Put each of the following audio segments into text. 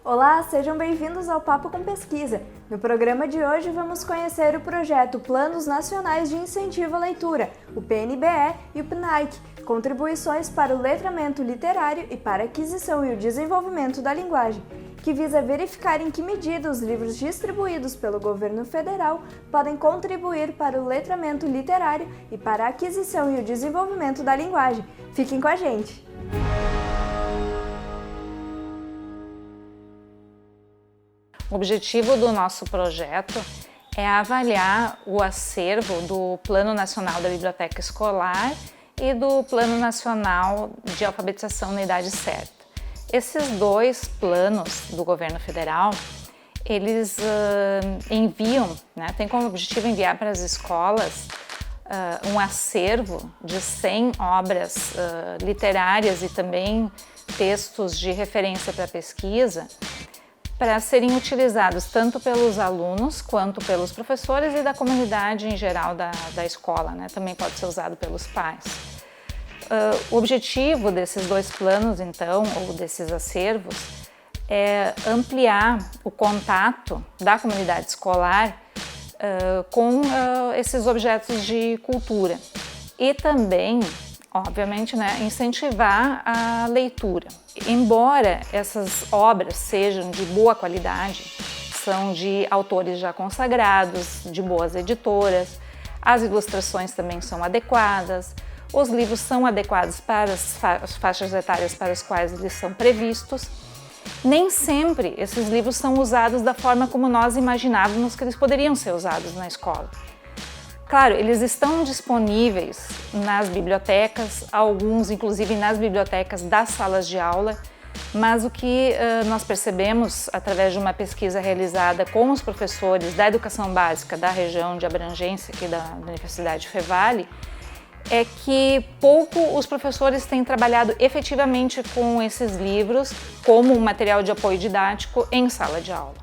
Olá, sejam bem-vindos ao Papo com Pesquisa. No programa de hoje vamos conhecer o projeto Planos Nacionais de Incentivo à Leitura, o PNBE e o PNAEC, contribuições para o letramento literário e para a aquisição e o desenvolvimento da linguagem, que visa verificar em que medida os livros distribuídos pelo governo federal podem contribuir para o letramento literário e para a aquisição e o desenvolvimento da linguagem. Fiquem com a gente! O objetivo do nosso projeto é avaliar o acervo do Plano Nacional da Biblioteca Escolar e do Plano Nacional de Alfabetização na Idade Certa. Esses dois planos do governo federal, eles enviam, têm como objetivo enviar para as escolas um acervo de 100 obras literárias e também textos de referência para pesquisa, para serem utilizados tanto pelos alunos quanto pelos professores e da comunidade em geral da escola, Também pode ser usado pelos pais. O objetivo desses dois planos, então, ou desses acervos, é ampliar o contato da comunidade escolar com esses objetos de cultura e também, obviamente, incentivar a leitura. Embora essas obras sejam de boa qualidade, são de autores já consagrados, de boas editoras, as ilustrações também são adequadas, os livros são adequados para as faixas etárias para as quais eles são previstos, nem sempre esses livros são usados da forma como nós imaginávamos que eles poderiam ser usados na escola. Claro, eles estão disponíveis nas bibliotecas, alguns inclusive nas bibliotecas das salas de aula, mas o que nós percebemos através de uma pesquisa realizada com os professores da educação básica da região de abrangência aqui da Universidade Fevale é que pouco os professores têm trabalhado efetivamente com esses livros como um material de apoio didático em sala de aula.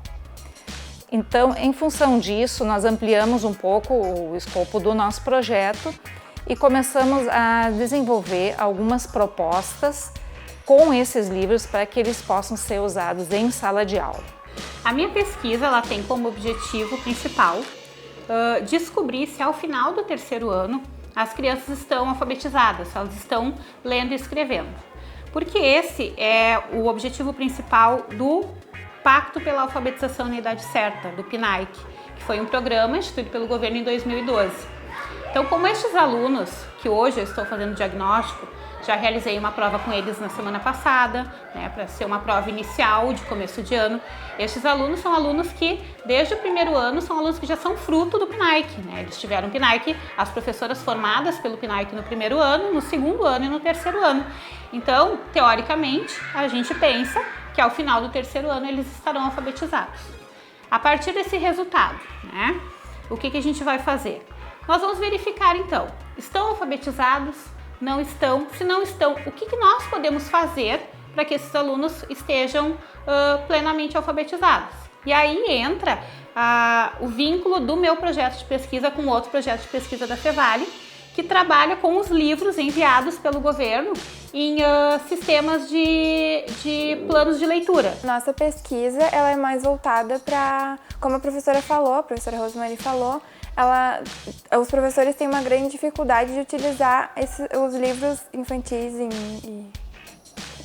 Então, em função disso, nós ampliamos um pouco o escopo do nosso projeto e começamos a desenvolver algumas propostas com esses livros para que eles possam ser usados em sala de aula. A minha pesquisa ela tem como objetivo principal descobrir se ao final do terceiro ano as crianças estão alfabetizadas, se elas estão lendo e escrevendo. Porque esse é o objetivo principal do Pacto pela Alfabetização na Idade Certa, do PNAEC, que foi um programa instituído pelo governo em 2012. Então, como estes alunos, que hoje eu estou fazendo diagnóstico, já realizei uma prova com eles na semana passada, para ser uma prova inicial de começo de ano. Estes alunos são alunos que, desde o primeiro ano, são alunos que já são fruto do PNAEC. Eles tiveram PNAEC, as professoras formadas pelo PNAEC no primeiro ano, no segundo ano e no terceiro ano. Então, teoricamente, a gente pensa que ao final do terceiro ano eles estarão alfabetizados. A partir desse resultado, o que a gente vai fazer? Nós vamos verificar então, estão alfabetizados? Não estão? Se não estão, o que nós podemos fazer para que esses alunos estejam plenamente alfabetizados? E aí entra o vínculo do meu projeto de pesquisa com outro projeto de pesquisa da Fevale, que trabalha com os livros enviados pelo governo em sistemas de planos de leitura. Nossa pesquisa ela é mais voltada para, como a professora Rosemary falou, os professores têm uma grande dificuldade de utilizar os livros infantis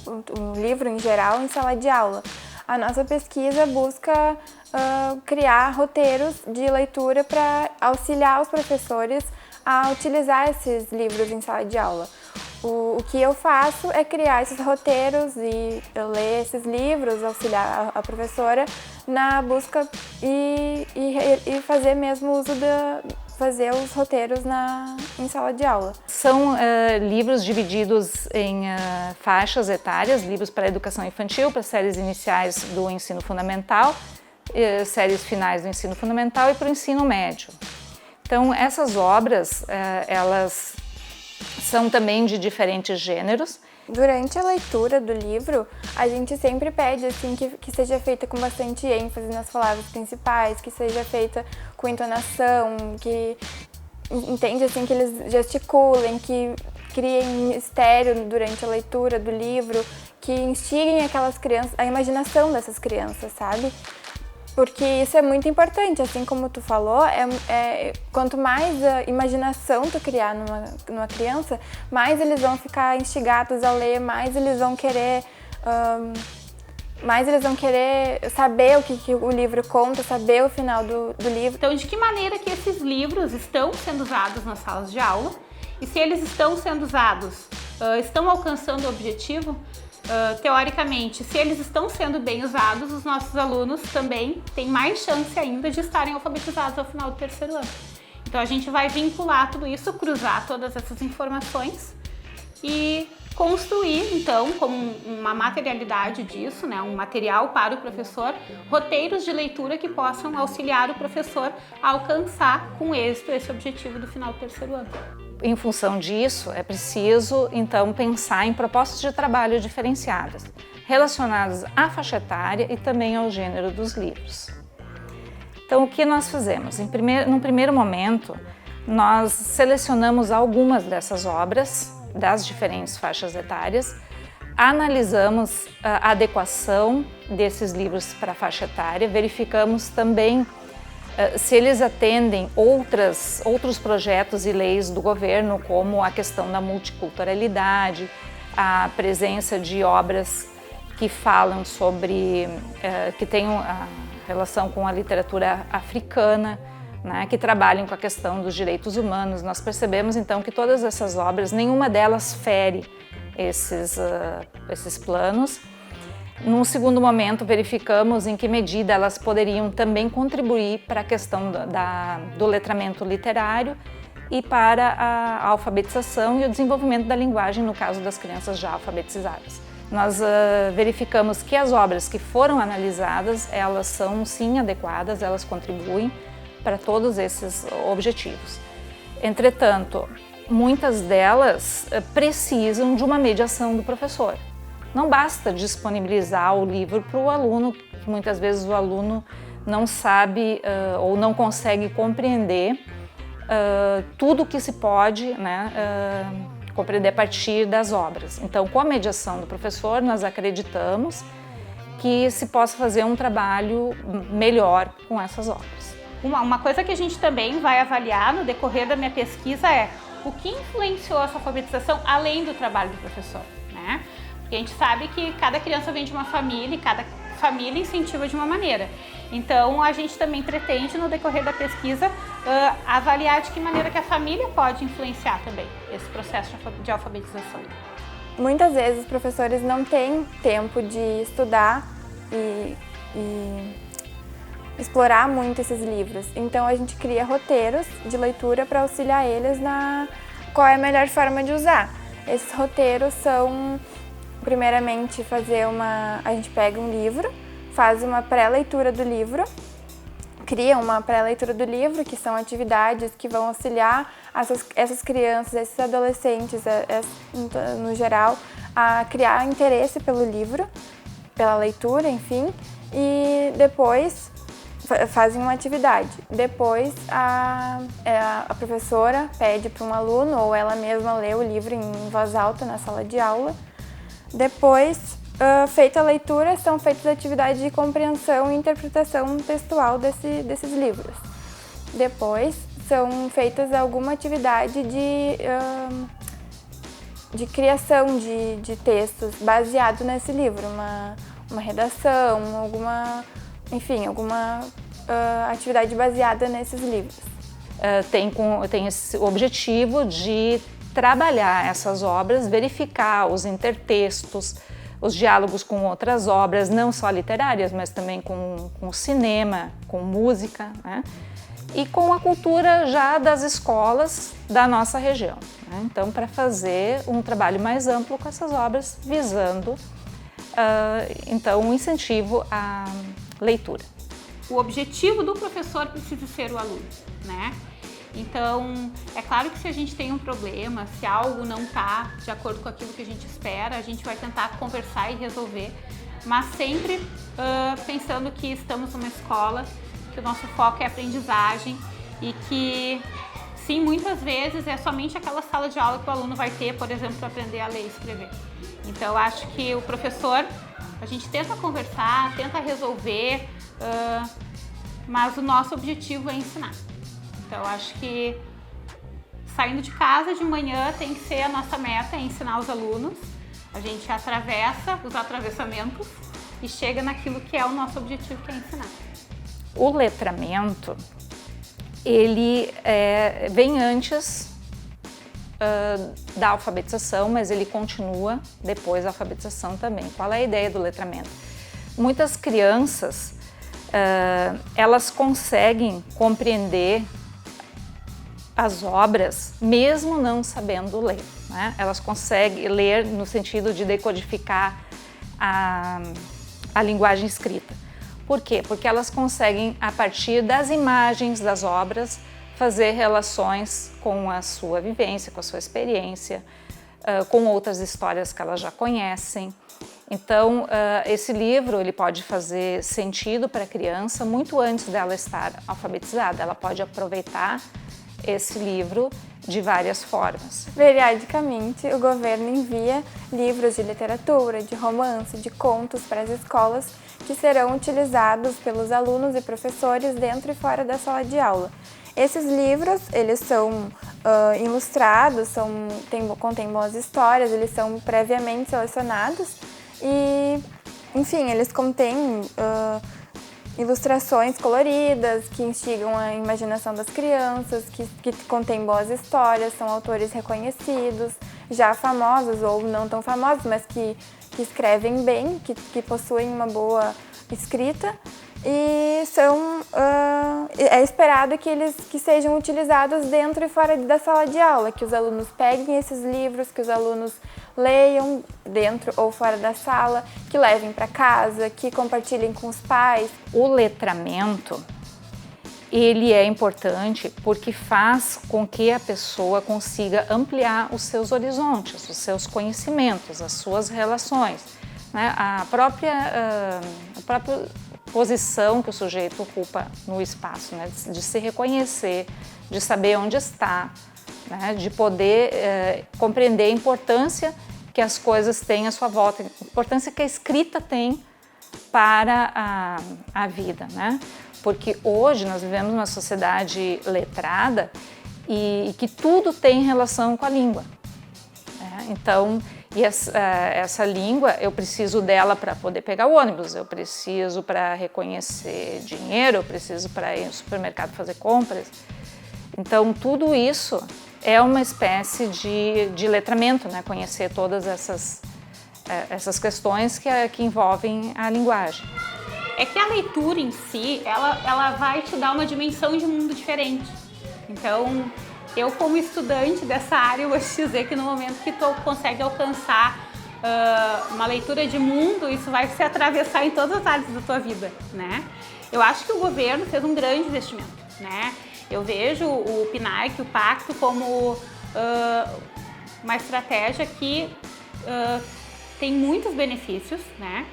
o livro em geral em sala de aula. A nossa pesquisa busca criar roteiros de leitura para auxiliar os professores a utilizar esses livros em sala de aula. O que eu faço é criar esses roteiros e eu ler esses livros, auxiliar a professora na busca e fazer mesmo uso fazer os roteiros em sala de aula. São livros divididos em faixas etárias, livros para a educação infantil, para séries iniciais do ensino fundamental, séries finais do ensino fundamental e para o ensino médio. Então, essas obras, elas são também de diferentes gêneros. Durante a leitura do livro, a gente sempre pede assim, que seja feita com bastante ênfase nas palavras principais, que seja feita com entonação, que entende assim, que eles gesticulem, que criem mistério durante a leitura do livro, que instiguem aquelas crianças, a imaginação dessas crianças, sabe? Porque isso é muito importante, assim como tu falou, quanto mais imaginação tu criar numa criança, mais eles vão ficar instigados a ler, mais eles vão querer saber o que o livro conta, saber o final do livro. Então, de que maneira que esses livros estão sendo usados nas salas de aula e se eles estão sendo usados, estão alcançando o objetivo? Teoricamente, se eles estão sendo bem usados, os nossos alunos também têm mais chance ainda de estarem alfabetizados ao final do terceiro ano. Então a gente vai vincular tudo isso, cruzar todas essas informações e construir, então, como uma materialidade disso, né, um material para o professor, roteiros de leitura que possam auxiliar o professor a alcançar com êxito esse objetivo do final do terceiro ano. Em função disso, é preciso, então, pensar em propostas de trabalho diferenciadas, relacionadas à faixa etária e também ao gênero dos livros. Então, o que nós fizemos? Num primeiro momento, nós selecionamos algumas dessas obras, das diferentes faixas etárias, analisamos a adequação desses livros para a faixa etária, verificamos também se eles atendem outros projetos e leis do governo, como a questão da multiculturalidade, a presença de obras que falam sobre, que têm a relação com a literatura africana, né, que trabalham com a questão dos direitos humanos. Nós percebemos então que todas essas obras, nenhuma delas fere esses planos. Num segundo momento, verificamos em que medida elas poderiam também contribuir para a questão do letramento literário e para a alfabetização e o desenvolvimento da linguagem, no caso das crianças já alfabetizadas. Nós verificamos que as obras que foram analisadas, elas são sim adequadas, elas contribuem para todos esses objetivos. Entretanto, muitas delas precisam de uma mediação do professor. Não basta disponibilizar o livro para o aluno, muitas vezes o aluno não sabe ou não consegue compreender tudo que se pode, né, compreender a partir das obras. Então, com a mediação do professor, nós acreditamos que se possa fazer um trabalho melhor com essas obras. Uma coisa que a gente também vai avaliar no decorrer da minha pesquisa é o que influenciou essa alfabetização além do trabalho do professor, né? Porque a gente sabe que cada criança vem de uma família e cada família incentiva de uma maneira. Então, a gente também pretende, no decorrer da pesquisa, avaliar de que maneira que a família pode influenciar também esse processo de alfabetização. Muitas vezes os professores não têm tempo de estudar e explorar muito esses livros. Então, a gente cria roteiros de leitura para auxiliar eles na qual é a melhor forma de usar. Esses roteiros são, primeiramente, a gente pega um livro, faz uma pré-leitura do livro, cria uma pré-leitura do livro, que são atividades que vão auxiliar essas crianças, esses adolescentes, no geral, a criar interesse pelo livro, pela leitura, enfim, e depois fazem uma atividade. Depois a professora pede para um aluno ou ela mesma lê o livro em voz alta na sala de aula. Depois, feita a leitura, são feitas atividades de compreensão e interpretação textual desses livros. Depois, são feitas alguma atividade de criação de textos baseado nesse livro, uma redação, alguma atividade baseada nesses livros. Tem esse objetivo de trabalhar essas obras, verificar os intertextos, os diálogos com outras obras, não só literárias, mas também com cinema, com música, né? E com a cultura já das escolas da nossa região, né? Então, para fazer um trabalho mais amplo com essas obras, visando então um incentivo à leitura. O objetivo do professor precisa ser o aluno, né? Então, é claro que se a gente tem um problema, se algo não está de acordo com aquilo que a gente espera, a gente vai tentar conversar e resolver, mas sempre pensando que estamos numa escola, que o nosso foco é aprendizagem e que sim, muitas vezes é somente aquela sala de aula que o aluno vai ter, por exemplo, para aprender a ler e escrever. Então, eu acho que o professor, a gente tenta conversar, tenta resolver, mas o nosso objetivo é ensinar. Então, eu acho que saindo de casa de manhã tem que ser a nossa meta, é ensinar os alunos. A gente atravessa os atravessamentos e chega naquilo que é o nosso objetivo, que é ensinar. O letramento, ele vem antes da alfabetização, mas ele continua depois da alfabetização também. Qual é a ideia do letramento? Muitas crianças, elas conseguem compreender as obras mesmo não sabendo ler, né? Elas conseguem ler no sentido de decodificar a linguagem escrita. Por quê? Porque elas conseguem, a partir das imagens das obras, fazer relações com a sua vivência, com a sua experiência, com outras histórias que elas já conhecem. Então, esse livro ele pode fazer sentido para a criança muito antes dela estar alfabetizada. Ela pode aproveitar esse livro de várias formas. Periodicamente, o governo envia livros de literatura, de romance, de contos para as escolas que serão utilizados pelos alunos e professores dentro e fora da sala de aula. Esses livros, eles são ilustrados, contêm boas histórias, eles são previamente selecionados e, enfim, eles contêm ilustrações coloridas que instigam a imaginação das crianças, que contêm boas histórias, são autores reconhecidos, já famosos ou não tão famosos, mas que escrevem bem, que possuem uma boa escrita e é esperado que sejam utilizados dentro e fora da sala de aula, que os alunos peguem esses livros, que os alunos leiam dentro ou fora da sala, que levem para casa, que compartilhem com os pais. O letramento, ele é importante porque faz com que a pessoa consiga ampliar os seus horizontes, os seus conhecimentos, as suas relações, né? A própria posição que o sujeito ocupa no espaço, né? De se reconhecer, de saber onde está, né? De poder compreender a importância que as coisas têm à sua volta, a importância que a escrita tem para a vida, né? Porque hoje nós vivemos numa sociedade letrada e que tudo tem relação com a língua, né? Então, essa língua, eu preciso dela para poder pegar o ônibus, eu preciso para reconhecer dinheiro, eu preciso para ir no supermercado fazer compras. Então, tudo isso é uma espécie de letramento, né? Conhecer todas essas questões que envolvem a linguagem. É que a leitura em si, ela vai te dar uma dimensão de mundo diferente. Então, eu como estudante dessa área, eu vou te dizer que no momento que tu consegue alcançar uma leitura de mundo, isso vai se atravessar em todas as áreas da tua vida, né? Eu acho que o governo fez um grande investimento, né? Eu vejo o PNAEC, o Pacto, como uma estratégia que tem muitos benefícios, né?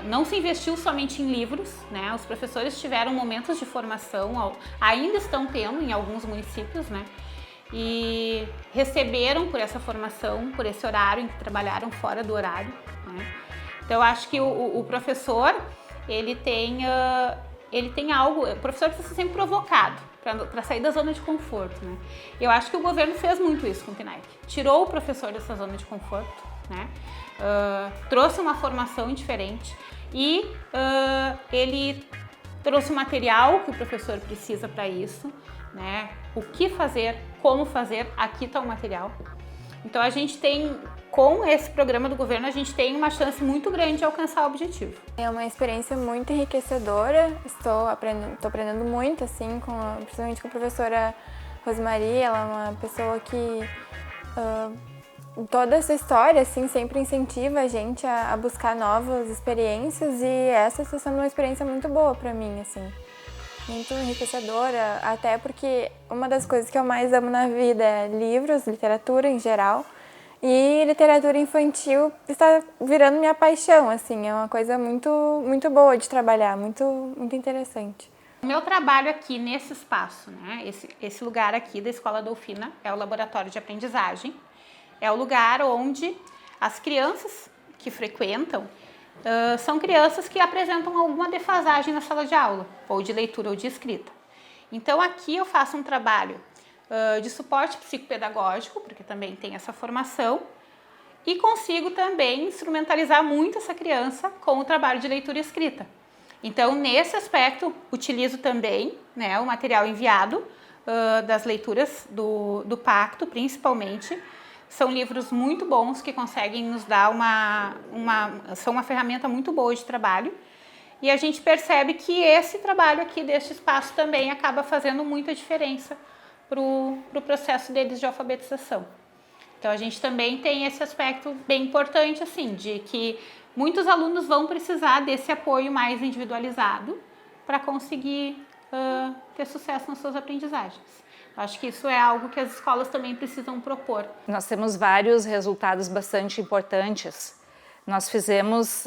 Não se investiu somente em livros, né? Os professores tiveram momentos de formação, ainda estão tendo em alguns municípios, né? E receberam por essa formação, por esse horário em que trabalharam fora do horário, né? Então, eu acho que o professor, ele tem algo, o professor precisa ser sempre provocado para sair da zona de conforto, né? Eu acho que o governo fez muito isso com o PNAEC, tirou o professor dessa zona de conforto, né? Trouxe uma formação diferente e ele trouxe o material que o professor precisa para isso, né? O que fazer, como fazer, aqui está o material. Então a gente tem, com esse programa do governo, a gente tem uma chance muito grande de alcançar o objetivo. É uma experiência muito enriquecedora, estou aprendendo muito, assim, principalmente com a professora Rosemarie. Ela é uma pessoa que toda essa história, assim, sempre incentiva a gente a buscar novas experiências, e essa está sendo uma experiência muito boa para mim, assim, muito enriquecedora, até porque uma das coisas que eu mais amo na vida é livros, literatura em geral, e literatura infantil está virando minha paixão, assim, é uma coisa muito, muito boa de trabalhar, muito, muito interessante. O meu trabalho aqui nesse espaço, né, esse lugar aqui da Escola Dolfina é o laboratório de aprendizagem. É o lugar onde as crianças que frequentam são crianças que apresentam alguma defasagem na sala de aula, ou de leitura ou de escrita. Então aqui eu faço um trabalho de suporte psicopedagógico, porque também tem essa formação, e consigo também instrumentalizar muito essa criança com o trabalho de leitura e escrita. Então, nesse aspecto, utilizo também, né, o material enviado das leituras do Pacto, principalmente. São livros muito bons que conseguem nos dar são uma ferramenta muito boa de trabalho. E a gente percebe que esse trabalho aqui deste espaço também acaba fazendo muita diferença para o processo deles de alfabetização. Então, a gente também tem esse aspecto bem importante, assim, de que muitos alunos vão precisar desse apoio mais individualizado para conseguir ter sucesso nas suas aprendizagens. Acho que isso é algo que as escolas também precisam propor. Nós temos vários resultados bastante importantes. Nós fizemos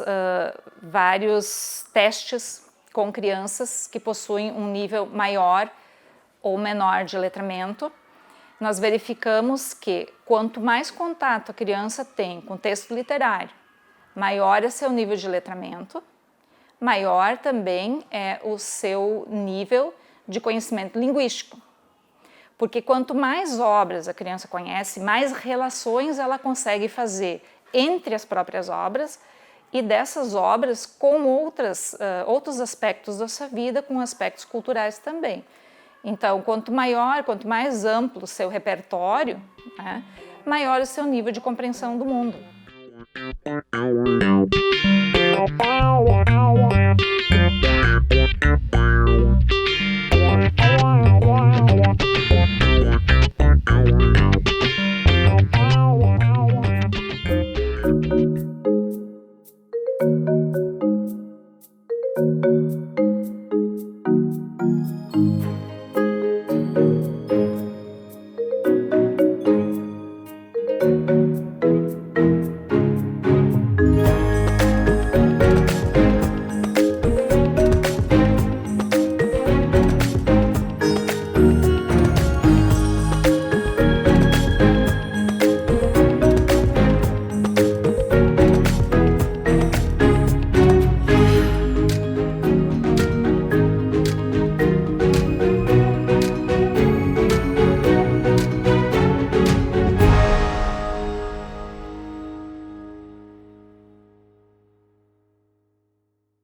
vários testes com crianças que possuem um nível maior ou menor de letramento. Nós verificamos que quanto mais contato a criança tem com texto literário, maior é seu nível de letramento, maior também é o seu nível de conhecimento linguístico. Porque quanto mais obras a criança conhece, mais relações ela consegue fazer entre as próprias obras e dessas obras com outros aspectos da sua vida, com aspectos culturais também. Então, quanto mais amplo o seu repertório, né, maior o seu nível de compreensão do mundo.